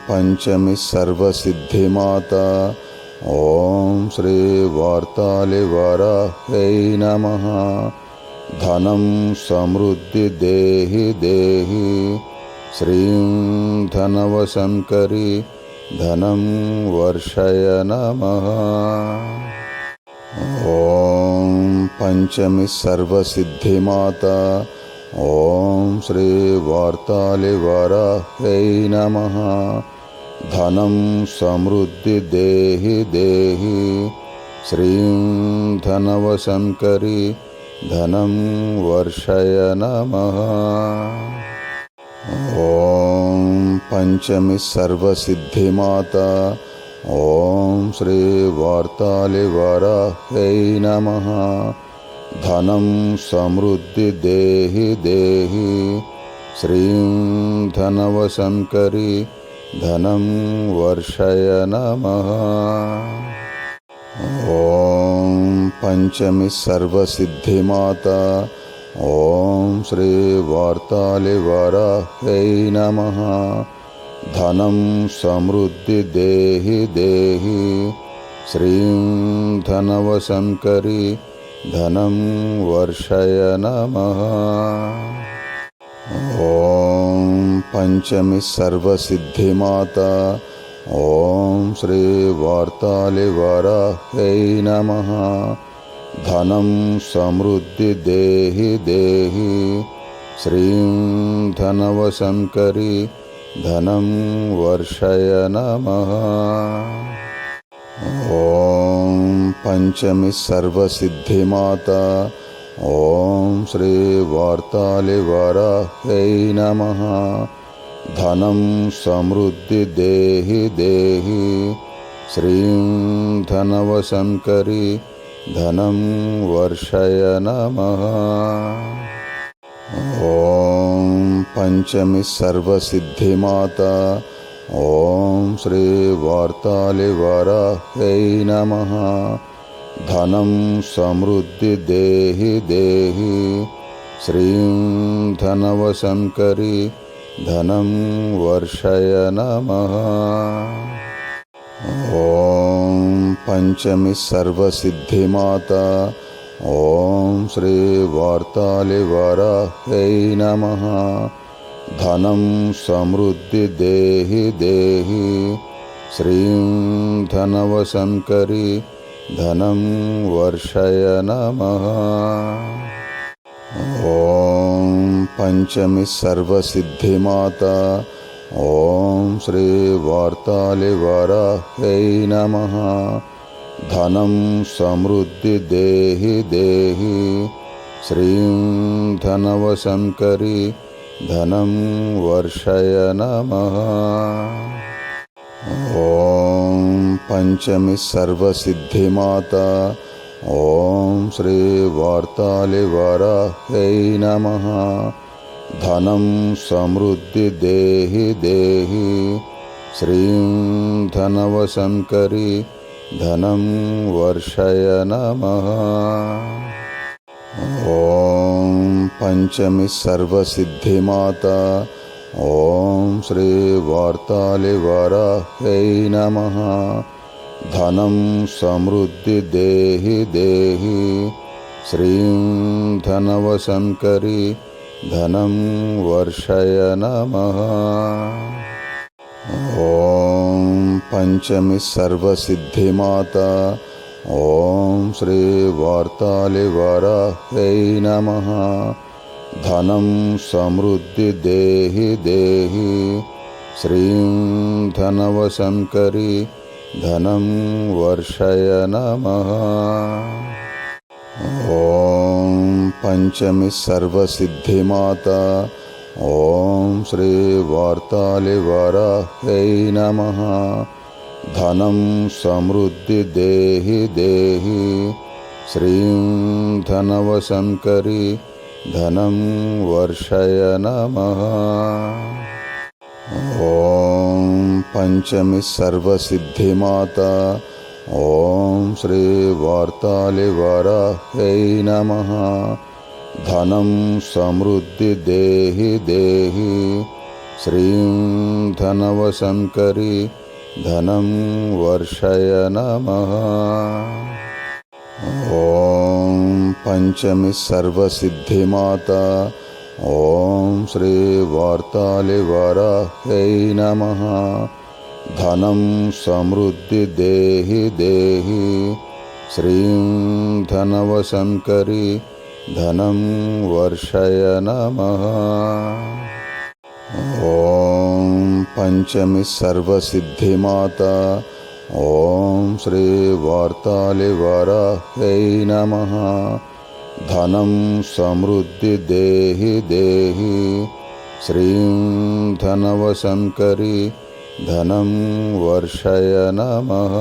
పంచమి సర్వసిద్ధిమాత ఓం శ్రీ వార్తాళివరాహ్యై నమః. ధనం సమృద్ధి దేహి దేహి శ్రీం ధనవశంకరి ధనం వర్షయ నమః. ఓం పంచమి సర్వసిద్ధిమాత ఓం శ్రీ వార్తాళివరాహ్యై నమః. ధనం సమృద్ధి దేహి దేహి శ్రీం ధనవశంకరి ధనం వర్షయ నమః. ఓం పంచమి సర్వసిద్ధిమాత ఓం శ్రీ వార్తాళివరాహ్యై నమః. ధనం సమృద్ధి దేహి దేహి శ్రీం ధనవశంకరి ధనం వర్షయ నమః. ఓం పంచమి సర్వసిద్ధిమాత ఓం శ్రీ వార్తాళివరాహ్యై నమః. ధనం సమృద్ధి దేహి దేహి శ్రీం ధనవశంకరి ధనం వర్షయ నమః. ఓం పంచమి సర్వసిద్ధిమాత ఓం శ్రీ వార్తాళివరాహ్యై నమః. ధనం సమృద్ధి దేహి దేహి శ్రీం ధనవశంకరి ధనం వర్షయ నమః. ఓం పంచమి సర్వసిద్ధిమాత ఓం శ్రీ వార్తాళివరాహ్యై నమః. ధనం సమృద్ధి దేహి దేహి శ్రీం ధనవశంకరి ధనం వర్షయ నమః. ఓం పంచమి సర్వసిద్ధిమాత ఓం శ్రీ వార్తాళివరాహ్యై నమః. ధనం సమృద్ధి దేహి దేహి శ్రీం ధనవశంకరి ధనం వర్షయ నమః. ఓం పంచమి సర్వసిద్ధిమాత ఓం శ్రీ వార్తాళివరాహ్యై నమః. ధనం సమృద్ధి దేహి దేహి శ్రీం ధనవశంకరి ధనం వర్షయ నమః. ఓం పంచమి సర్వసిద్ధిమాత ఓం శ్రీ వార్తాళివరాహ్యై నమః. ధనం సమృద్ధి దేహి దేహి శ్రీం ధనవశంకరి ధనం వర్షయ నమః. ఓం పంచమి సర్వసిద్ధిమాత ఓం శ్రీ వార్తాళివరాహ్యై నమః. ధనం సమృద్ధి దేహి దేహి శ్రీం ధనవశంకరి ధనం వర్షయ నమః. ఓం పంచమి సర్వసిద్ధిమాత ఓం శ్రీ వార్తాళివరాహ్యై నమః. ధనం సమృద్ధి దేహి దేహి శ్రీం ధనవశంకరి ధనం వర్షయ నమః. ఓం పంచమి సర్వసిద్ధిమాత ఓం శ్రీ వార్తాళివరాహ్యై నమః. ధనం సమృద్ధి దేహి దేహి శ్రీం ధనవశంకరి ధనం వర్షయ నమః. ఓం పంచమి సర్వసిద్ధిమాత ఓం శ్రీ వార్తాళివరాహ్యై నమః. ధనం సమృద్ధి దేహి దేహి శ్రీం ధనవశంకరి ధనం వర్షయ నమః. ఓం పంచమి సర్వసిద్ధిమాత ఓం శ్రీ వార్తాళివరాహ్యై నమః. ధనం సమృద్ధి దేహి దేహి శ్రీం ధనవశంకరి ధనం వర్షయ నమః. ఓం పంచమి సర్వసిద్ధిమాత ఓం శ్రీ వార్తాళి వరాహ్యై నమః. ధనం సమృద్ధి దేహి దేహి శ్రీం ధనవశంకరి ధనం వర్షయ నమః. ఓం పంచమి సర్వసిద్ధిమాత ఓం శ్రీ వార్తాళి వరాహ్యై నమః. ధనం సమృద్ధి దేహి దేహి శ్రీం ధనవశంకరి ధనం వర్షయ నమః.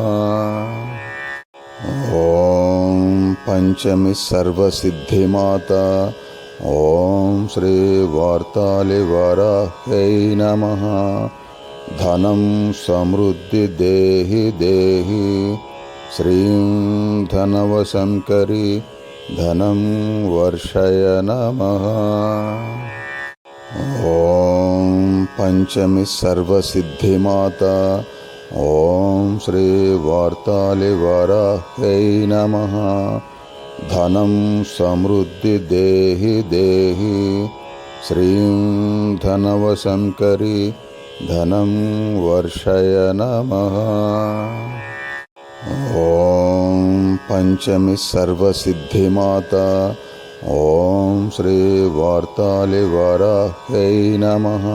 ఓం పంచమి సర్వసిద్ధిమాత ఓం శ్రీ వార్తాళి వరాహ్యై నమః. ధనం సమృద్ధి దేహి దేహి శ్రీం ధనవశంకరి ధనం వర్షయ నమః. ఓం పంచమి సర్వసిద్ధిమాత ఓం శ్రీ వార్తాళి వరాహ్యై నమః. ధనం సమృద్ధి దేహి దేహి శ్రీం ధనవశంకరి ధనం వర్షయ నమః. ఓం పంచమి సర్వసిద్ధిమాత ఓం శ్రీ వార్తాళి వరాహ్యై నమః.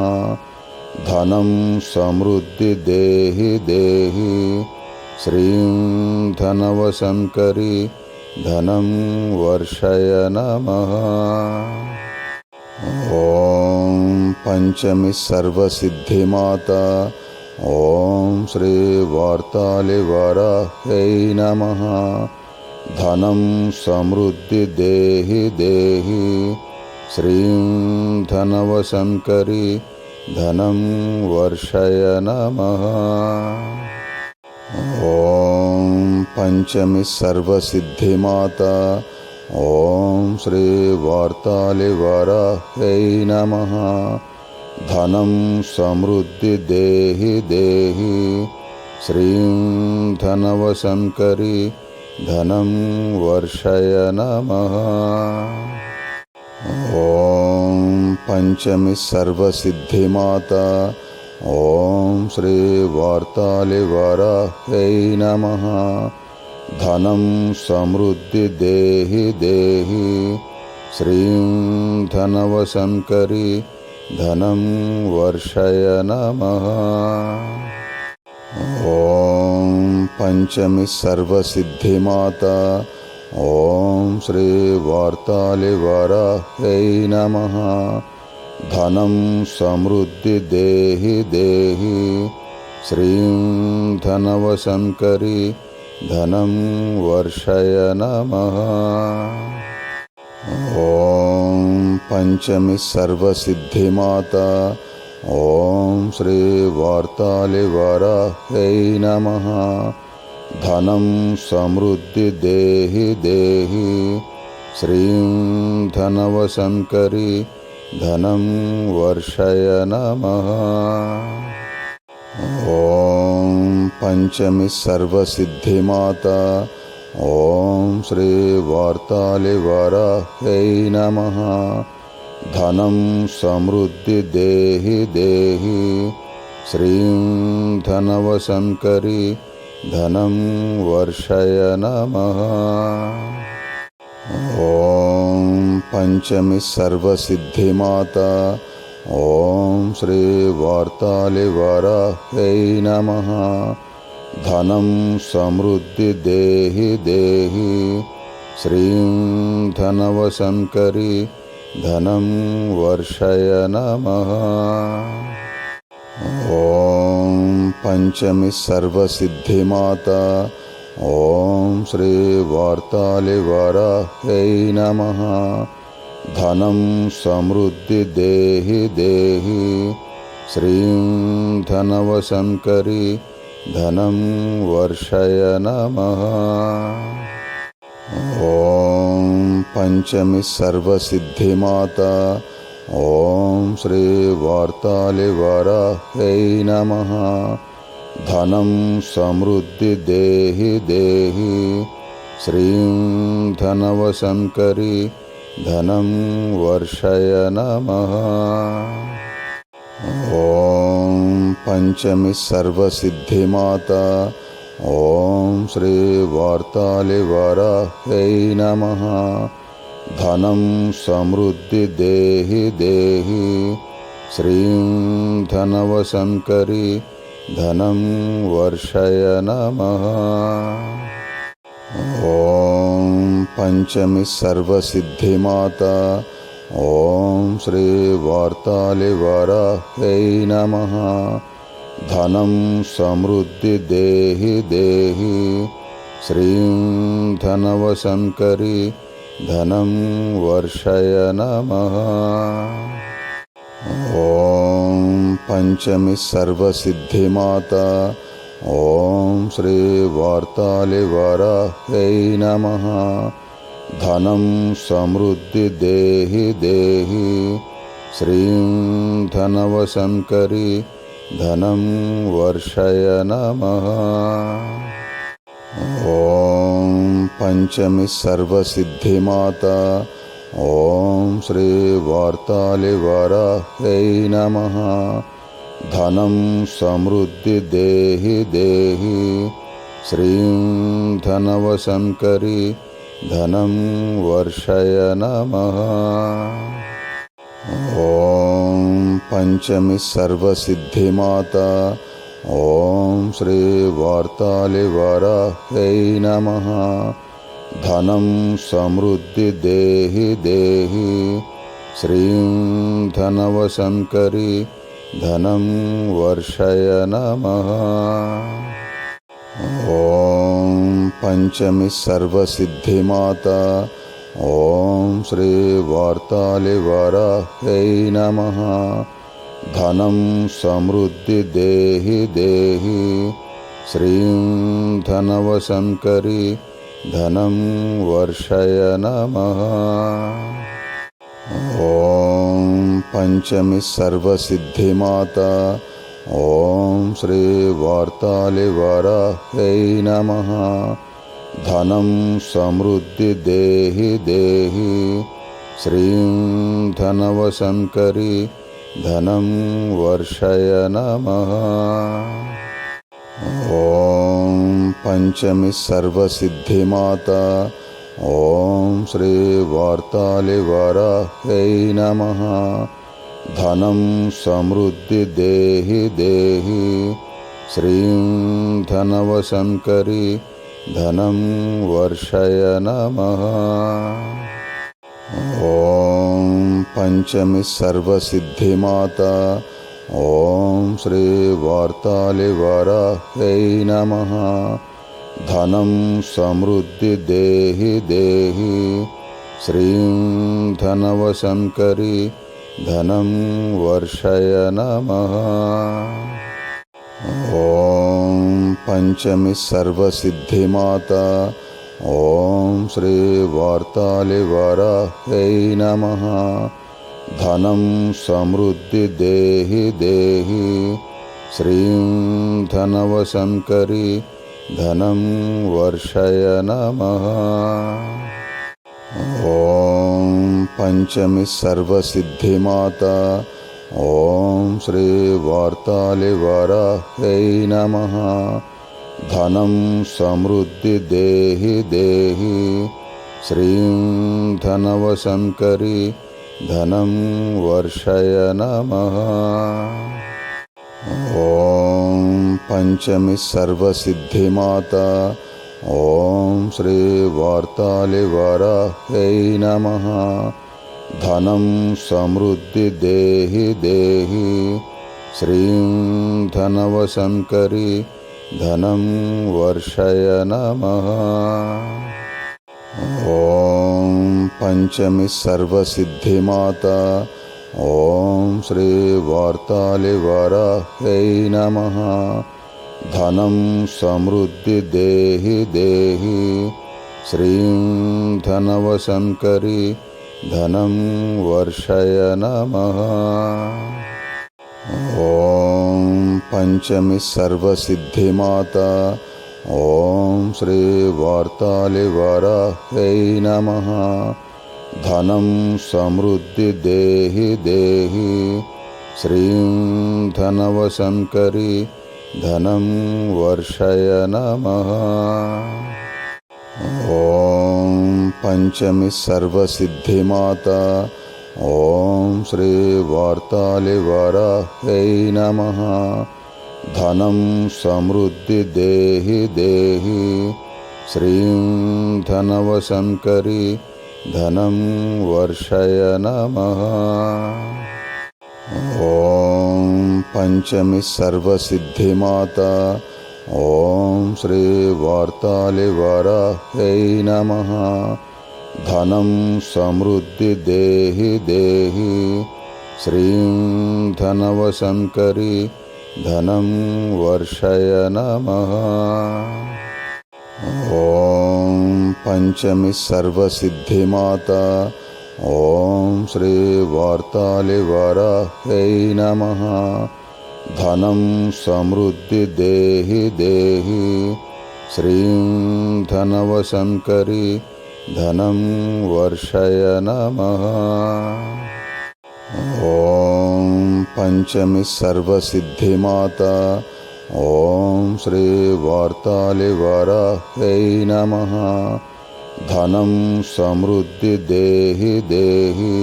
ధనం సమృద్ధి దేహి దేహి శ్రీం ధనవశంకరి ధనం వర్షయ నమః. ఓం పంచమి సర్వసిద్ధిమాత ఓం శ్రీ వార్తాళి వరాహ్యై నమః. ధనం సమృద్ధి దేహి దేహి శ్రీం ధనవశంకరి ధనం వర్షయ నమః. ఓం పంచమి సర్వసిద్ధిమాత ఓం శ్రీ వార్తాళి వరాహ్యై నమః. ధనం సమృద్ధి దేహి దేహి శ్రీం ధనవశంకరి ధనం వర్షయ నమః. ఓం పంచమి సర్వసిద్ధిమాత ఓం శ్రీ వార్తాళి వరాహ్యై నమః. ధనం సమృద్ధి దేహి దేహి శ్రీం ధనవశంకరి ధనం వర్షయ నమః. ఓం పంచమి సర్వసిద్ధిమాత ఓం శ్రీ వార్తాళి వరాహ్యై నమః. ధనం సమృద్ధి దేహి దేహి శ్రీం ధనవశంకరి ధనం వర్షయ నమః. ఓం పంచమి సర్వసిద్ధిమాత ఓం శ్రీ వార్తాళి వరాహ్యై నమః. ధనం సమృద్ధి దేహి దేహి శ్రీం ధనవశంకరి ధనం వర్షయ నమః. ఓం పంచమి సర్వసిద్ధిమాత ఓం శ్రీ వార్తాళి వరాహ్యై నమః. ధనం సమృద్ధి దేహి దేహి శ్రీం ధనవశంకరి ధనం వర్షయ నమః. ఓం పంచమి సర్వసిద్ధిమాత ఓం శ్రీ వార్తాళి వరాహ్యై నమః. ధనం సమృద్ధి దేహి దేహి శ్రీం ధనవశంకరి ధనం వర్షయ నమః. ఓం పంచమి సర్వసిద్ధిమాత ఓం శ్రీ వార్తాళి వరాహ్యై నమః. ధనం సమృద్ధి దేహి దేహి శ్రీం ధనవశంకరి ధనం వర్షయ నమః. ఓం పంచమి సర్వసిద్ధిమాత ఓం శ్రీ వార్తాళివరాహ్యై నమః. ధనం సమృద్ధి దేహి దేహి శ్రీం ధనవశంకరి ధనం వర్షయ నమః. ఓం పంచమి సర్వసిద్ధిమాత ఓం శ్రీ వార్తాళివరాహ్యై నమః. ధనం సమృద్ధి దేహి దేహి శ్రీం ధనవశంకరి ధనం వర్షయ నమః. ఓం పంచమి సర్వసిద్ధిమాత ఓం శ్రీ వార్తాళివరాహ్యై నమః. ధనం సమృద్ధి దేహి దేహి శ్రీం ధనవశంకరి ధనం వర్షయ నమః. ఓం పంచమి సర్వసిద్ధిమాత ఓం శ్రీ వార్తాళివరాహ్యై నమః. ధనం సమృద్ధి దేహి దేహి శ్రీం ధనవశంకరి ధనం వర్షయ నమః. ఓం పంచమి సర్వసిద్ధిమాత ఓం శ్రీ వార్తాళివరాహ్యై నమః. ధనం సమృద్ధి దేహి దేహి శ్రీం ధనవశంకరి ధనం వర్షయ నమః. ఓం పంచమి సర్వసిద్ధిమాత ఓం శ్రీ వార్తాళివరాహ్యై నమః. ధనం సమృద్ధి దేహి దేహి శ్రీం ధనవశంకరి ధనం వర్షయ నమః. ఓం పంచమి సర్వసిద్ధిమాత ఓం శ్రీ వార్తాళివరాహ్యై నమః. ధనం సమృద్ధి దేహి దేహి శ్రీం ధనవశంకరి ధనం వర్షయ నమః. ఓం పంచమి సర్వసిద్ధిమాత ఓం శ్రీ వార్తాళివరాహ్యై నమః. ధనం సమృద్ధి దేహి దేహి శ్రీం ధనవశంకరి ధనం వర్షయ నమః. ఓం పంచమి సర్వసిద్ధిమాత ఓం శ్రీ వార్తాళివరాహ్యై నమః. ధనం సమృద్ధి దేహి దేహి శ్రీం ధనవశంకరి ధనం వర్షయ నమః. ఓం పంచమి సర్వసిద్ధిమాత ఓం శ్రీ వార్తాళివరాహ్యై నమః. ధనం సమృద్ధి దేహి దేహి శ్రీం ధనవశంకరి ధనం వర్షయ నమః. ఓం పంచమి సర్వసిద్ధిమాత ఓం శ్రీ వార్తాళివరాహ్యై నమః. ధనం సమృద్ధి దేహి దేహి శ్రీం ధనవశంకరి ధనం వర్షయ నమః. ఓం పంచమి సర్వసిద్ధిమాత ఓం శ్రీ వార్తాళివరాహ్యై నమః. ధనం సమృద్ధి దేహి దేహి శ్రీం ధనవశంకరి ధనం వర్షయ నమః. ఓం పంచమి సర్వసిద్ధిమాత ఓం శ్రీ వార్తాళివరాహ్యై నమః. ధనం సమృద్ధి దేహి దేహి శ్రీం ధనవశంకరి ధనం వర్షయ నమః. ఓం పంచమి సర్వసిద్ధిమాత ఓం శ్రీ వార్తాళివరాహ్యై నమః. ధనం సమృద్ధి దేహి దేహి శ్రీం ధనవశంకరి धनं वर्षय नमः। ॐ पञ्चमी सर्वसिद्धिमाता ॐ श्री वार्तालिवराह्यै नमः। धनं समृद्धि देहि देहि श्रीं धनवशङ्करी धनं वर्षय नमः। ॐ पञ्चमी सर्वसिद्धिमाता ॐ श्री वार्तालिवराह्यै नमः। धनं समृद्धि देहि देहि श्रीं धनवशङ्करी धनं वर्षय नमः। ॐ पञ्चमी सर्वसिद्धिमाता ॐ श्री वार्तालिवराह्यै नमः। धनं समृद्धि देहि देहि श्रीं धनवशङ्करी धनं वर्षय नमः। ॐ पञ्चमी सर्वसिद्धिमाता ॐ श्री वार्तालिवराह्यै नमः। धनं समृद्धि देहि देहि श्रीं धनवशङ्करी धनं वर्षय नमः। ॐ पञ्चमी सर्वसिद्धिमाता ॐ श्री वार्तालिवराह्यै नमः। धनं समृद्धि देहि देहि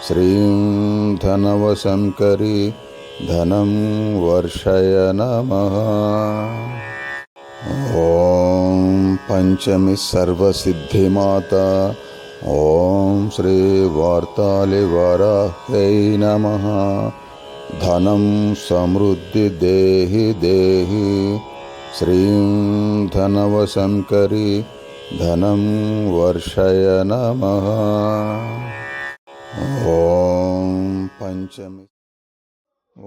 श्रीं धनवशङ्करी धनं वर्षय नमः। ॐ पञ्चमी सर्वसिद्धिमाता ॐ श्री वार्तालिवराह्यै नमः। धनं समृद्धि देहि देहि श्रीं धनवशङ्करी धनं वर्षय नमः। ॐ पञ्चमी ॐ